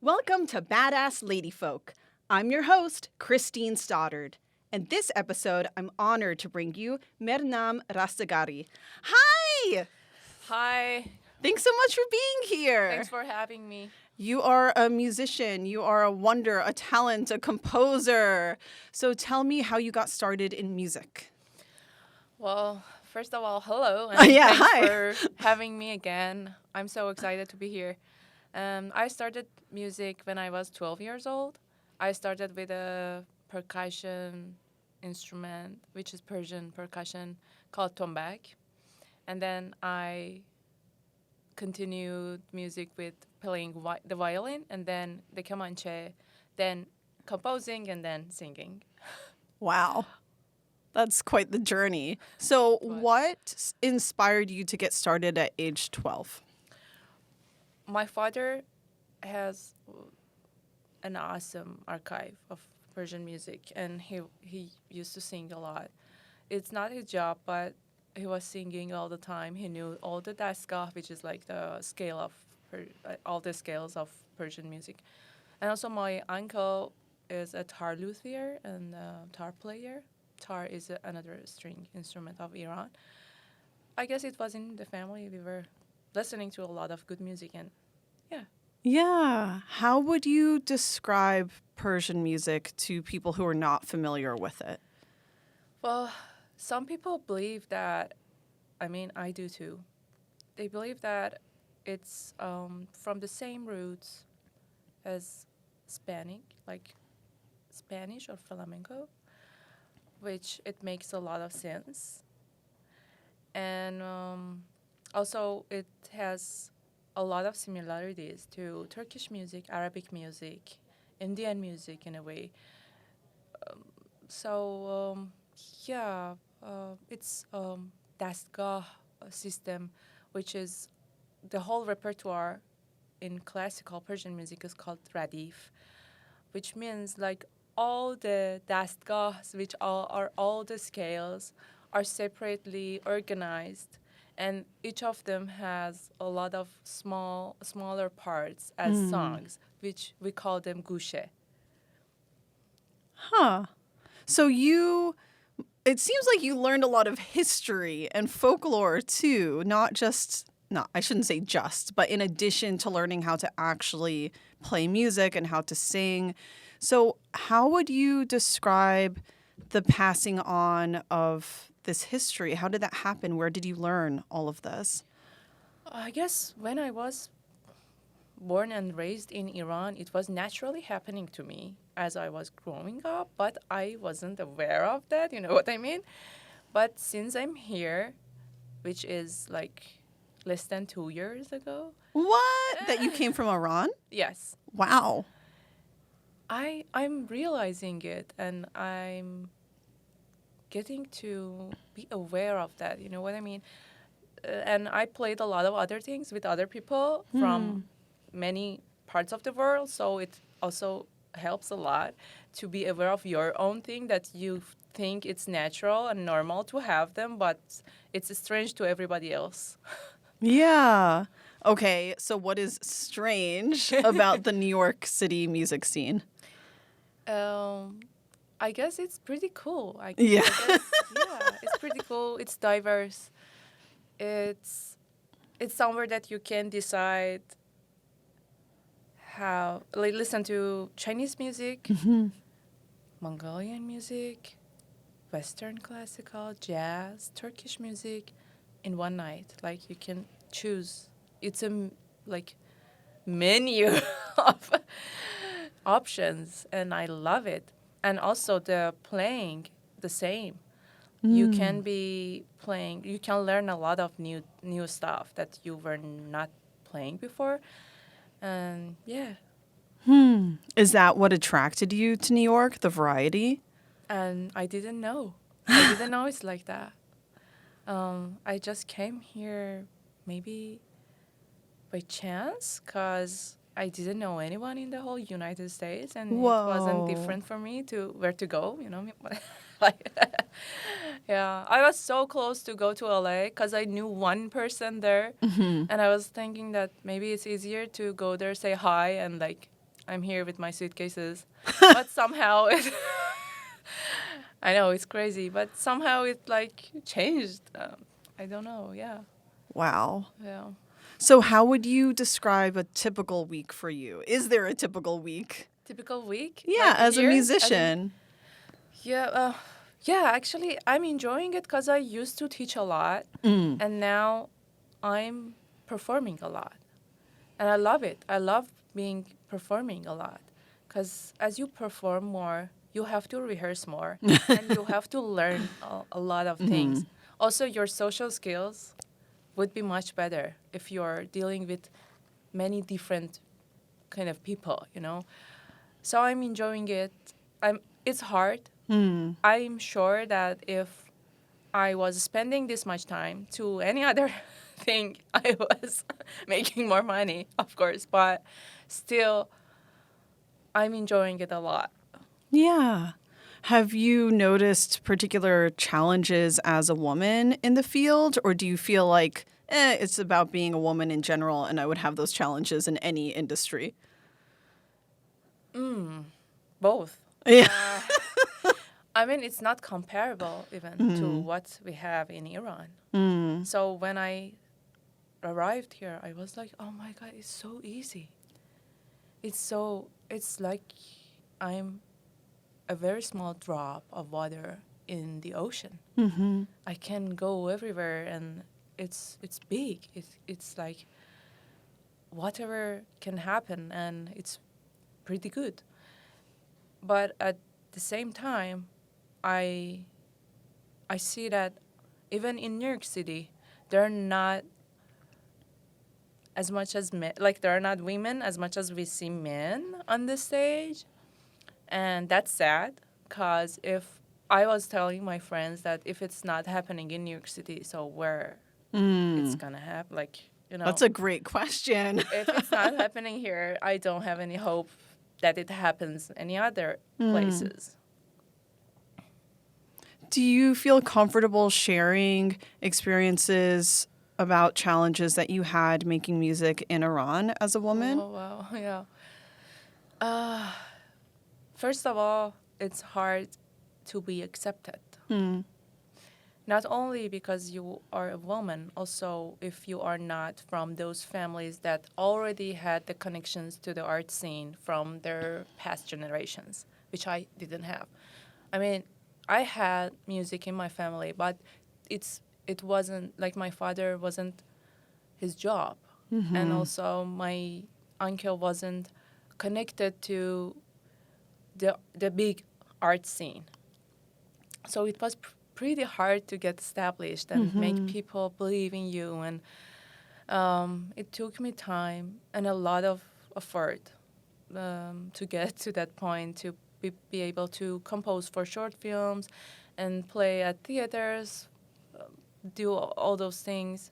Welcome to Badass Ladyfolk. I'm your host, Christine Stoddard. And this episode, I'm honored to bring you Mehrnam Rastegari. Hi! Hi. Thanks so much for being here. Thanks for having me. You are a musician, you are a wonder, a talent, a composer. So tell me how you got started in music. Well, first of all, hello. And Yeah, thanks hi. for having me again. I'm so excited to be here. I started music when I was 12 years old. I started with a percussion instrument, which is Persian percussion, called tombak. And then I continued music with playing the violin, and then the kamanche, then composing, and then singing. Wow. That's quite the journey. So what inspired you to get started at age 12? My father has an awesome archive of Persian music, and he used to sing a lot. It's not his job, but he was singing all the time. He knew all the dastgah, which is like the scale of all the scales of Persian music. And also my uncle is a tar luthier and a tar player. Tar is another string instrument of Iran. I guess it was in the family. We were listening to a lot of good music, and yeah. Yeah. How would you describe Persian music to people who are not familiar with it? Well, some people believe that, I do too. They believe that it's from the same roots as like Spanish or flamenco, which it makes a lot of sense. And also it has a lot of similarities to Turkish music, Arabic music, Indian music in a way. So it's dastgah system, which is the whole repertoire in classical Persian music is called radif, which means like all the dastgahs, which are all the scales, are separately organized, and each of them has a lot of smaller parts as songs, which we call them gushe. Huh. So it seems like you learned a lot of history and folklore too, I shouldn't say just, but in addition to learning how to actually play music and how to sing. So how would you describe the passing on of this history? How did that happen? Where did you learn all of this? I guess when I was born and raised in Iran, it was naturally happening to me as I was growing up, but I wasn't aware of that, you know what I mean? But since I'm here, which is like less than 2 years ago. What? That you came from Iran? Yes. Wow. I'm realizing it, and I'm getting to be aware of that, you know what I mean? And I played a lot of other things with other people from many parts of the world, so it also helps a lot to be aware of your own thing that you think it's natural and normal to have them, but it's strange to everybody else. Yeah. Okay, so what is strange about the New York City music scene? I guess it's pretty cool. Yeah. I guess, yeah, it's pretty cool. It's diverse. It's somewhere that you can decide how, like, listen to Chinese music, Mongolian music, Western classical, jazz, Turkish music in one night. Like, you can choose. It's like menu of options, and I love it. And also the playing the same. You can be playing. You can learn a lot of new stuff that you were not playing before, and yeah. Is that what attracted you to New York, the variety? And I didn't know. I didn't know it's like that. I just came here maybe by chance because I didn't know anyone in the whole United States, and Whoa. it wasn't different for me to where to go, you know. Like, yeah, I was so close to go to LA because I knew one person there, and I was thinking that maybe it's easier to go there, say hi, and like I'm here with my suitcases, but somehow it. I know it's crazy, but somehow it like changed. I don't know. Yeah, Wow. yeah. So how would you describe a typical week for you? Is there a typical week? Typical week. Yeah, Like as a here, musician. yeah, yeah. Actually, I'm enjoying it because I used to teach a lot, and now I'm performing a lot, and I love it. I love being performing a lot, because as you perform more, you have to rehearse more, and you have to learn a lot of things. Also, your social skills would be much better if you're dealing with many different kind of people. So I'm enjoying it. It's hard. I'm sure that if I was spending this much time to any other thing, I was making more money, of course, but still, I'm enjoying it a lot. Yeah. Have you noticed particular challenges as a woman in the field, or do you feel like it's about being a woman in general and I would have those challenges in any industry? Both. Yeah. I mean, it's not comparable even to what we have in Iran. So when I arrived here, I was like, oh my God, it's so easy. It's like I'm a very small drop of water in the ocean. I can go everywhere, and it's big. It's like whatever can happen, and it's pretty good. But at the same time, I see that even in New York City, there are not as much as men, like there are not women as much as we see men on the stage. And that's sad, because if I was telling my friends that if it's not happening in New York City, so where it's going to happen, That's a great question. if it's not happening here, I don't have any hope that it happens any other places. Do you feel comfortable sharing experiences about challenges that you had making music in Iran as a woman? Oh, wow, yeah. First of all, it's hard to be accepted. Not only because you are a woman, also if you are not from those families that already had the connections to the art scene from their past generations, which I didn't have. I mean, I had music in my family, but it wasn't, like my father wasn't his job. And also my uncle wasn't connected to the big art scene. So it was pretty hard to get established and make people believe in you. And it took me time and a lot of effort to get to that point, to be able to compose for short films and play at theaters, do all those things.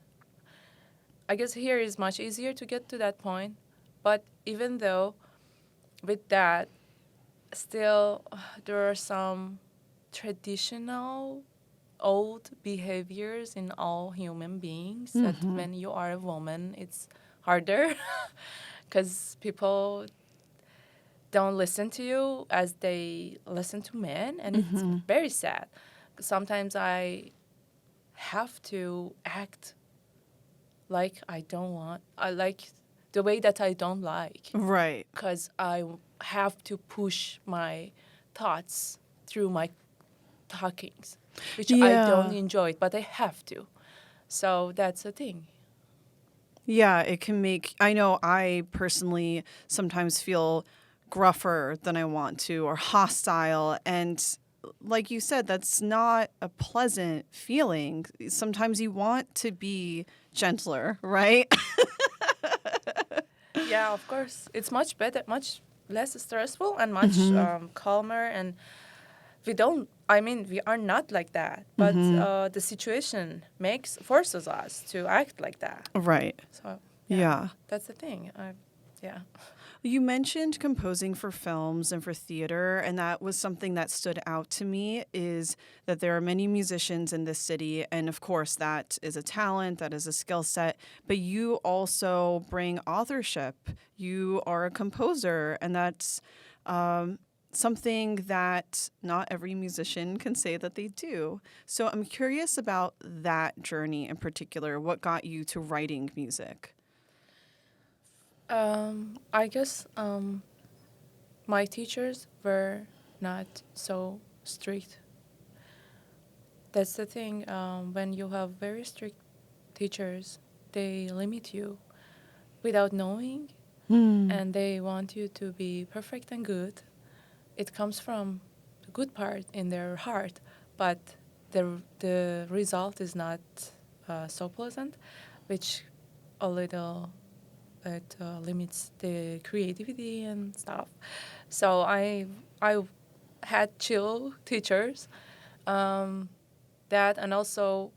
I guess here is much easier to get to that point. But even though with that, still there are some traditional old behaviors in all human beings that when you are a woman, it's harder because people don't listen to you as they listen to men, and it's very sad. Sometimes I have to act like I like the way that I don't like. Right. Because I have to push my thoughts through my talkings, which I don't enjoy, but I have to. So that's the thing. Yeah, it can make, I know I personally sometimes feel gruffer than I want to or hostile. And like you said, that's not a pleasant feeling. Sometimes you want to be gentler, right? Yeah, of course. It's much better, much less stressful and much calmer. And we are not like that. But the situation forces us to act like that. Right. So, Yeah. that's the thing. Yeah. You mentioned composing for films and for theater, and that was something that stood out to me is that there are many musicians in this city, and of course that is a talent, that is a skill set, but you also bring authorship. You are a composer, and that's something that not every musician can say that they do. So I'm curious about that journey in particular. What got you to writing music? I guess my teachers were not so strict. That's the thing. When you have very strict teachers, they limit you without knowing, and they want you to be perfect and good. It comes from the good part in their heart, but the result is not so pleasant, which a little it limits the creativity and stuff. So I had chill teachers, um, that, and also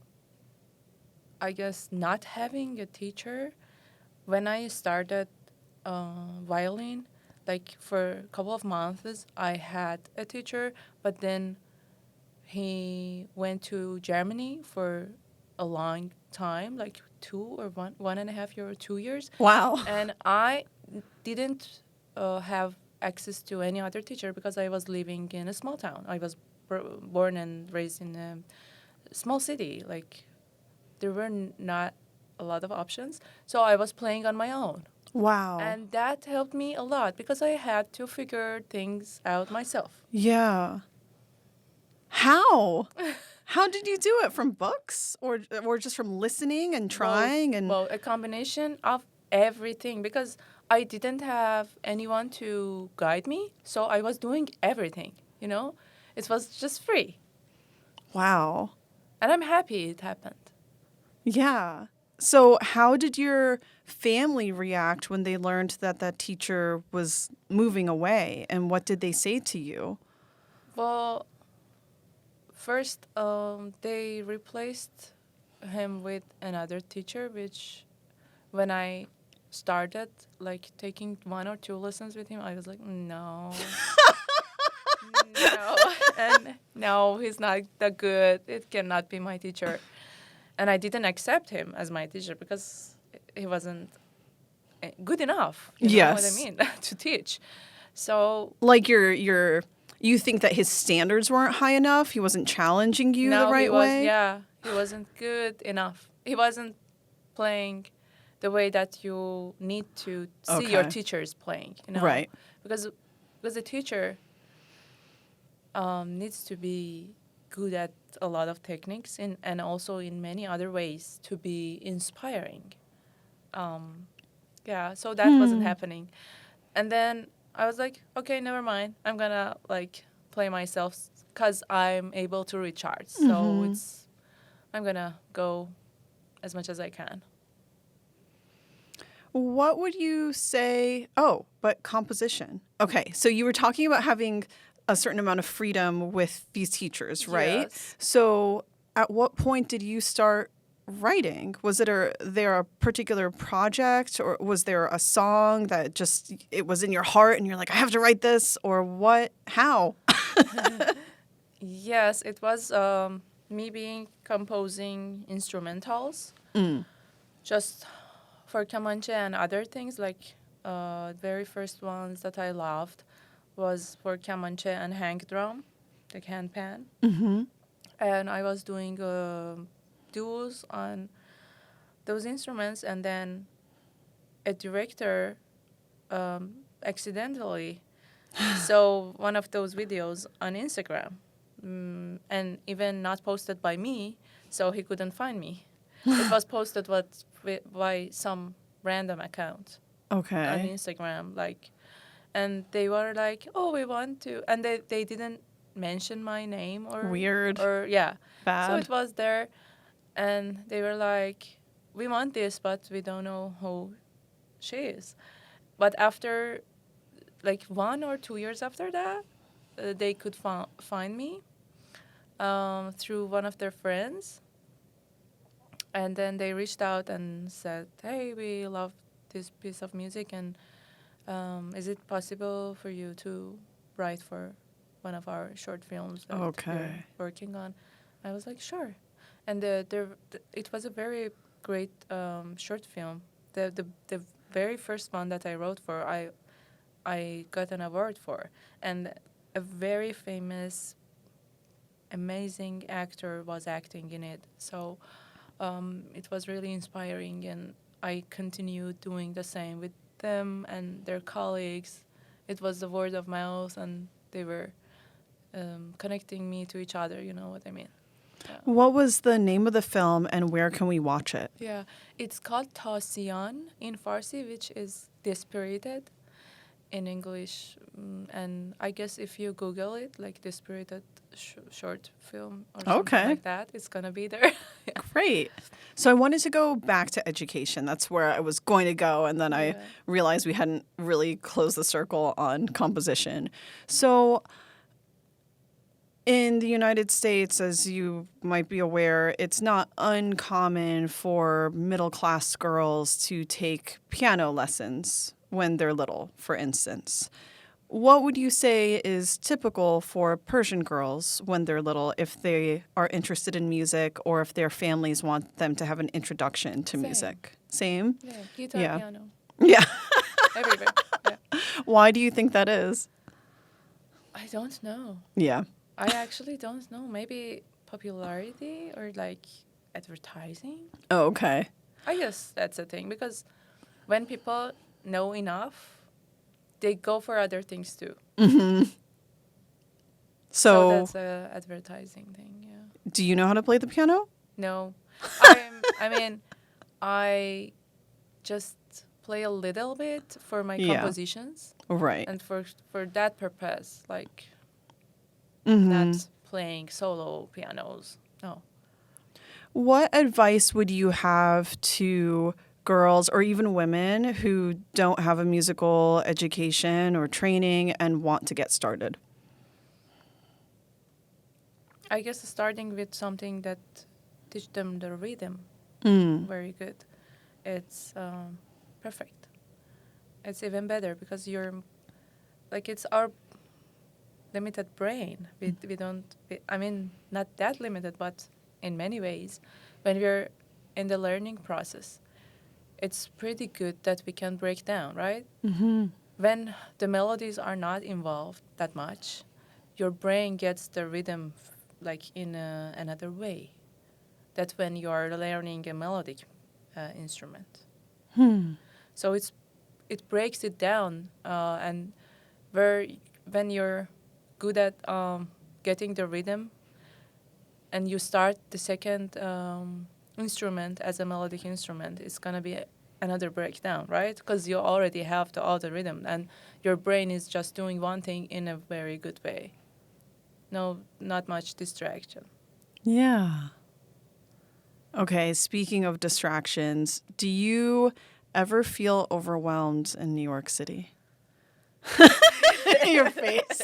I guess not having a teacher when I started violin. Like for a couple of months, I had a teacher, but then he went to Germany for a long time, like 1.5 years or 2 years, Wow. and I didn't have access to any other teacher because I was living in a small town. I was born and raised in a small city. Like there were not a lot of options, so I was playing on my own. Wow. And that helped me a lot because I had to figure things out myself. Yeah. How? How did you do it? From books or just from listening and trying and Well, a combination of everything because I didn't have anyone to guide me, so I was doing everything, you know? It was just free. wow. And I'm happy it happened. Yeah. So how did your family react when they learned that that teacher was moving away and what did they say to you? Well, first, they replaced him with another teacher, which when I started like taking 1 or 2 lessons with him, I was like, no, no, and no, he's not that good. It cannot be my teacher, and I didn't accept him as my teacher because he wasn't good enough. You know what I Yes. mean to teach. So Like you think that his standards weren't high enough? He wasn't challenging you the now he right was, way? yeah, he wasn't good enough. He wasn't playing the way that you need to see your Okay. teachers playing, you know? Right. Because the teacher needs to be good at a lot of techniques and also in many other ways to be inspiring. Yeah, so that wasn't happening. And then I was like, okay, never mind. I'm gonna like play myself because I'm able to recharge. So I'm gonna go as much as I can. What would you say? Oh, but composition. Okay, so you were talking about having a certain amount of freedom with these teachers, right? Yes. So at what point did you start writing? Was it there a particular project or was there a song that just it was in your heart and you're like, I have to write this or what? How? Yes, it was me being composing instrumentals, just for kamanche and other things. Like very first ones that I loved was for kamanche and hang drum, the handpan, and I was doing duos on those instruments, and then a director accidentally saw one of those videos on Instagram, and even not posted by me, so he couldn't find me. It was posted by some random account on Okay. Instagram, like, and they were like, "Oh, we want to," and they didn't mention my name Weird. or yeah, so Bad. it was there, and they were like, "We want this, but we don't know who she is." But after like 1 or 2 years after that, they could find me through one of their friends. And then they reached out and said, hey, we love this piece of music and Is it possible for you to write for one of our short films that Okay. we're working on? I was like, sure. And it was a very great short film. The very first one that I wrote for, I got an award for. And a very famous, amazing actor was acting in it. So it was really inspiring, and I continued doing the same with them and their colleagues. It was the word of mouth, and they were connecting me to each other, you know what I mean? Yeah. What was the name of the film and where can we watch it? Yeah, it's called Tasian in Farsi, which is dispirited in English. And I guess if you Google it, like dispirited short film or something Okay. like that, it's going to be there. Yeah. Great. So I wanted to go back to education. That's where I was going to go. And then I Yeah. realized we hadn't really closed the circle on composition. So in the United States, as you might be aware, it's not uncommon for middle-class girls to take piano lessons when they're little, for instance. What would you say is typical for Persian girls when they're little if they are interested in music or if their families want them to have an introduction to Same. music? Same? Yeah, guitar, Yeah. piano, Yeah. everywhere. Yeah. Why do you think that is? I don't know. Yeah. I actually don't know. Maybe popularity or like advertising. Oh, okay. I guess that's a thing, because when people know enough, they go for other things too. Mm-hmm. So So, that's a advertising thing. Yeah. do you know how to play the piano? No, I just play a little bit for my Yeah. compositions, Right. and for that purpose, like Mm-hmm. not playing solo pianos. No. What advice would you have to girls or even women who don't have a musical education or training and want to get started? I guess starting with something that teach them the rhythm Mm. very good. It's perfect. It's even better because you're like, it's our limited brain. We don't. I mean, not that limited, but in many ways, when we're in the learning process, it's pretty good that we can break down, right? Mm-hmm. When the melodies are not involved that much, your brain gets the rhythm like in another way. That's when you are learning a melodic instrument. Hmm. So it breaks it down, and when you're good at getting the rhythm, and you start the second instrument as a melodic instrument, it's gonna be another breakdown, right? Because you already have all the rhythm, and your brain is just doing one thing in a very good way. No, not much distraction. Yeah. Okay, speaking of distractions, do you ever feel overwhelmed in New York City? Your face.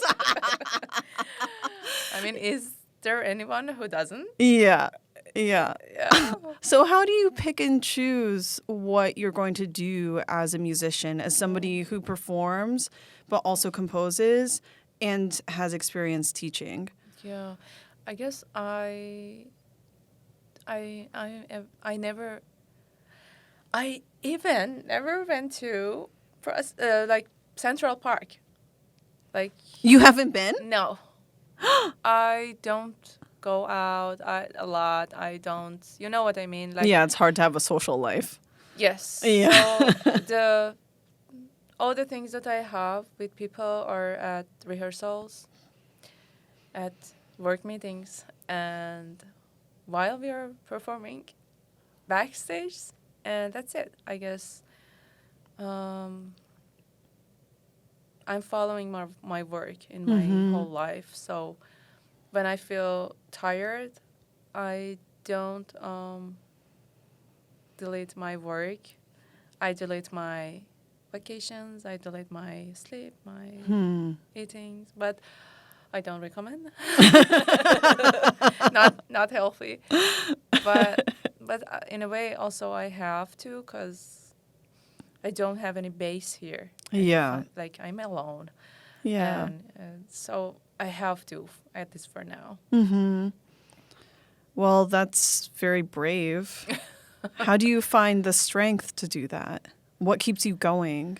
I mean, is there anyone who doesn't? Yeah. Yeah. Yeah. So how do you pick and choose what you're going to do as a musician, as somebody who performs but also composes and has experience teaching? Yeah, I guess I even never went to like Central Park. Like, You haven't been? no, I don't go out a lot. I don't, you know what I mean? Like, Yeah, it's hard to have a social life. yes. Yeah. So all the things that I have with people are at rehearsals, at work meetings, and while we are performing backstage, and that's it. I guess I'm following my work in my whole life. So when I feel tired, I don't delete my work. I delete my vacations. I delete my sleep, my eatings. But I don't recommend. Not healthy. But in a way also I have to, because I don't have any base here. Yeah. Like I'm alone. Yeah. And so I have to, at least for now. Mm-hmm. Well, that's very brave. How do you find the strength to do that? What keeps you going?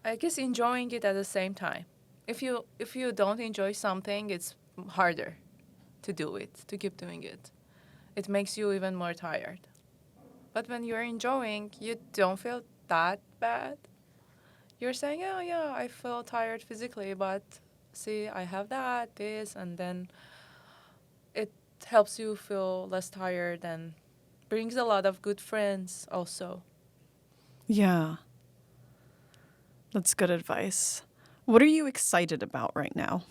I guess enjoying it at the same time. If you don't enjoy something, it's harder to do it, to keep doing it. It makes you even more tired. But when you're enjoying, you don't feel that bad. You're saying, oh yeah, I feel tired physically, but see, I have that, this, and then it helps you feel less tired and brings a lot of good friends also. Yeah. That's good advice. What are you excited about right now?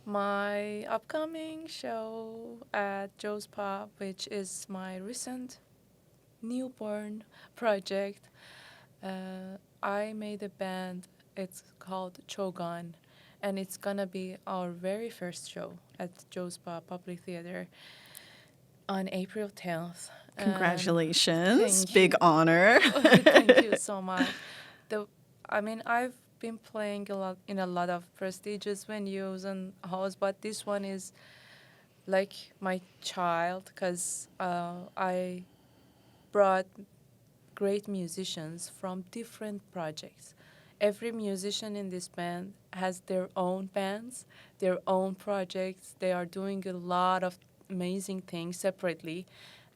My upcoming show at Joe's Pub, which is my recent newborn project. I made a band. It's called Chogan, and it's gonna be our very first show at Joe's Pub Public Theater on April 10th. Congratulations. Thank Big you. honor. Thank you so much. I've been playing a lot in a lot of prestigious venues and halls, but this one is like my child because I brought great musicians from different projects. Every musician in this band has their own bands, their own projects. They are doing a lot of amazing things separately,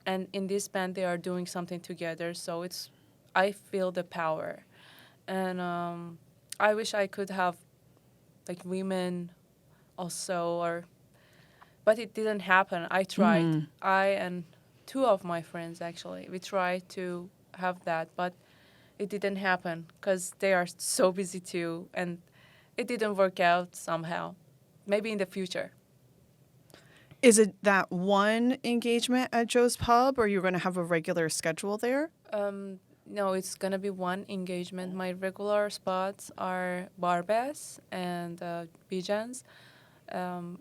and in this band they are doing something together. So I feel the power, and I wish I could have like women also, but it didn't happen. I tried. Mhm. I and two of my friends actually, we tried to have that, but it didn't happen because they are so busy too, and it didn't work out somehow. Maybe in the future. Is it that one engagement at Joe's Pub, or you're going to have a regular schedule there? No, it's gonna be one engagement. My regular spots are Barbas and Bijans.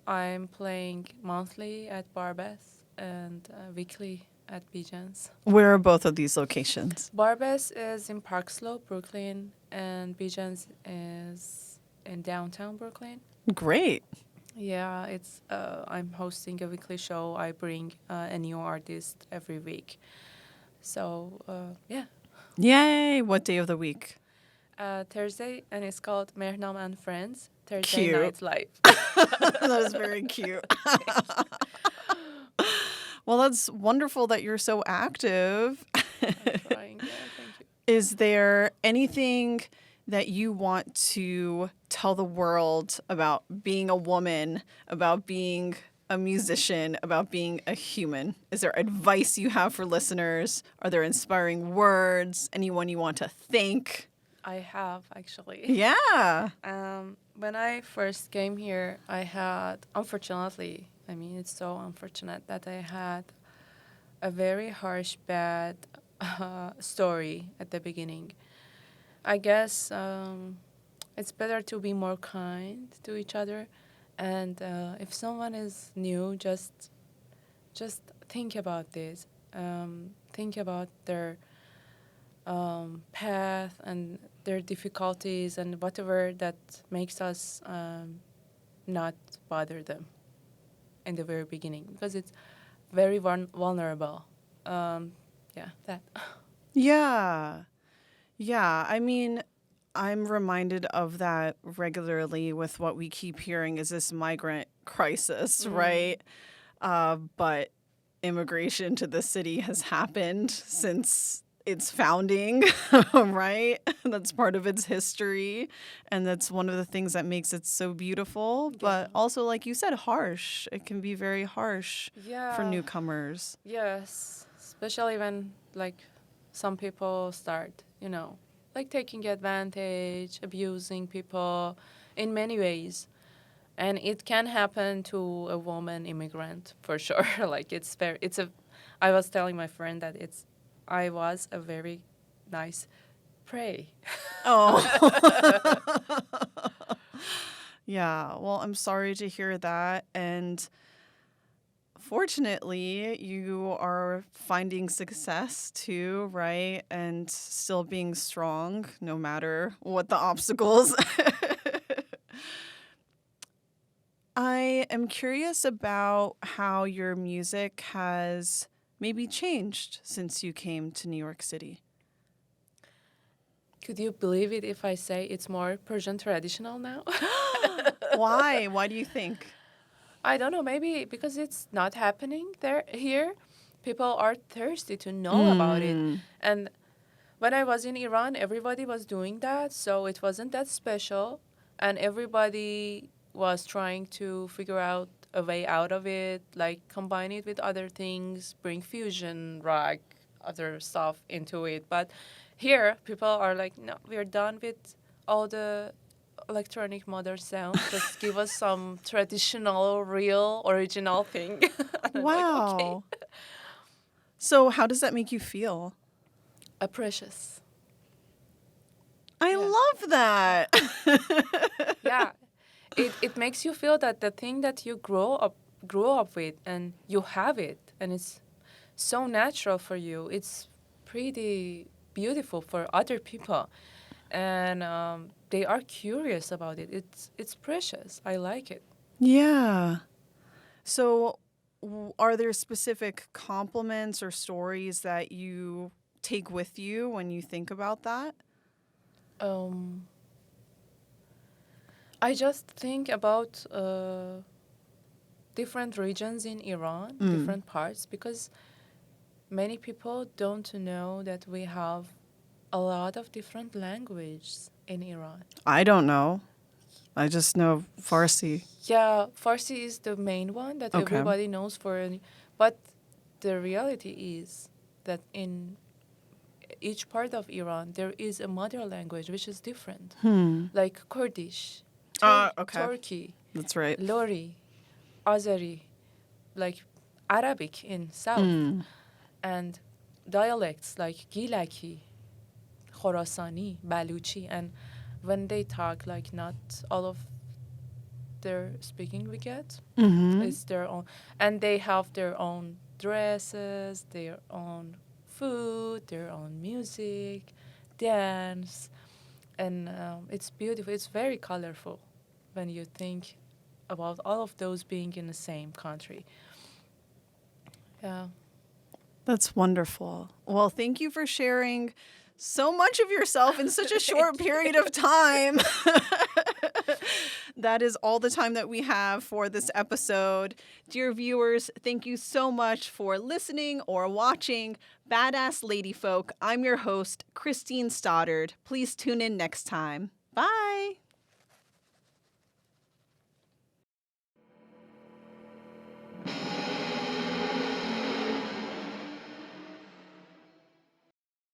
I'm playing monthly at Barbas and weekly at Bijans. Where are both of these locations? Barbas is in Park Slope, Brooklyn, and Bijans is in downtown Brooklyn. Great. Yeah, it's I'm hosting a weekly show. I bring a new artist every week. So yeah. Yay. What day of the week? Thursday, and it's called Mehrnam and Friends. Thursday Cute. Night Live. That is very cute. Well, that's wonderful that you're so active. I'm trying. Yeah, thank you. Is there anything that you want to tell the world about being a woman, about being a musician, about being a human? Is there advice you have for listeners? Are there inspiring words? Anyone you want to thank? I have actually. Yeah. When I first came here, I had, unfortunately, I mean, it's so unfortunate that I had a very harsh, bad story at the beginning. I guess it's better to be more kind to each other. And if someone is new, just think about this. Think about their path and their difficulties and whatever that makes us not bother them in the very beginning, because it's very vulnerable. Yeah, that. Yeah. Yeah. I mean, I'm reminded of that regularly with what we keep hearing is this migrant crisis, right? But immigration to the city has happened since its founding, right? That's part of its history. And that's one of the things that makes it so beautiful. But also, like you said, harsh. It can be very harsh for newcomers. Yes, especially when like some people start, like taking advantage, abusing people in many ways. And it can happen to a woman immigrant for sure. Like I was telling my friend that I was a very nice prey. Oh. Yeah. Well, I'm sorry to hear that. And fortunately, you are finding success too, right? And still being strong no matter what the obstacles. I am curious about how your music has maybe changed since you came to New York City. Could you believe it if I say it's more Persian traditional now? Why? Why do you think? I don't know, maybe because it's not happening here. People are thirsty to know about it. And when I was in Iran, everybody was doing that, so it wasn't that special. And everybody was trying to figure out a way out of it, like combine it with other things, bring fusion, rock, other stuff into it. But here, people are like, no, we're done with all the electronic modern sounds. Just give us some traditional, real, original thing. And I'm like, okay. Wow. So how does that make you feel? Precious. I Yeah. love that. Yeah. It makes you feel that the thing that you grew up with and you have it and it's so natural for you. It's pretty beautiful for other people. And they are curious about it. It's precious. I like it. Yeah. So are there specific compliments or stories that you take with you when you think about that? I just think about different regions in Iran, different parts, because many people don't know that we have a lot of different languages in Iran. I don't know. I just know Farsi. Yeah, Farsi is the main one that Okay. everybody knows but the reality is that in each part of Iran, there is a mother language which is different, like Kurdish, Okay. Turkey, That's right. Lori, Azeri, like Arabic in south, and dialects like Gilaki, Khorasani, Baluchi, and when they talk, like not all of their speaking we get, it's their own, and they have their own dresses, their own food, their own music, dance, and it's beautiful. It's very colorful when you think about all of those being in the same country. Yeah. That's wonderful. Well, thank you for sharing so much of yourself in such a short period of time. That is all the time that we have for this episode. Dear viewers, thank you so much for listening or watching Badass Lady Folk. I'm your host, Christine Stoddard. Please tune in next time. Bye.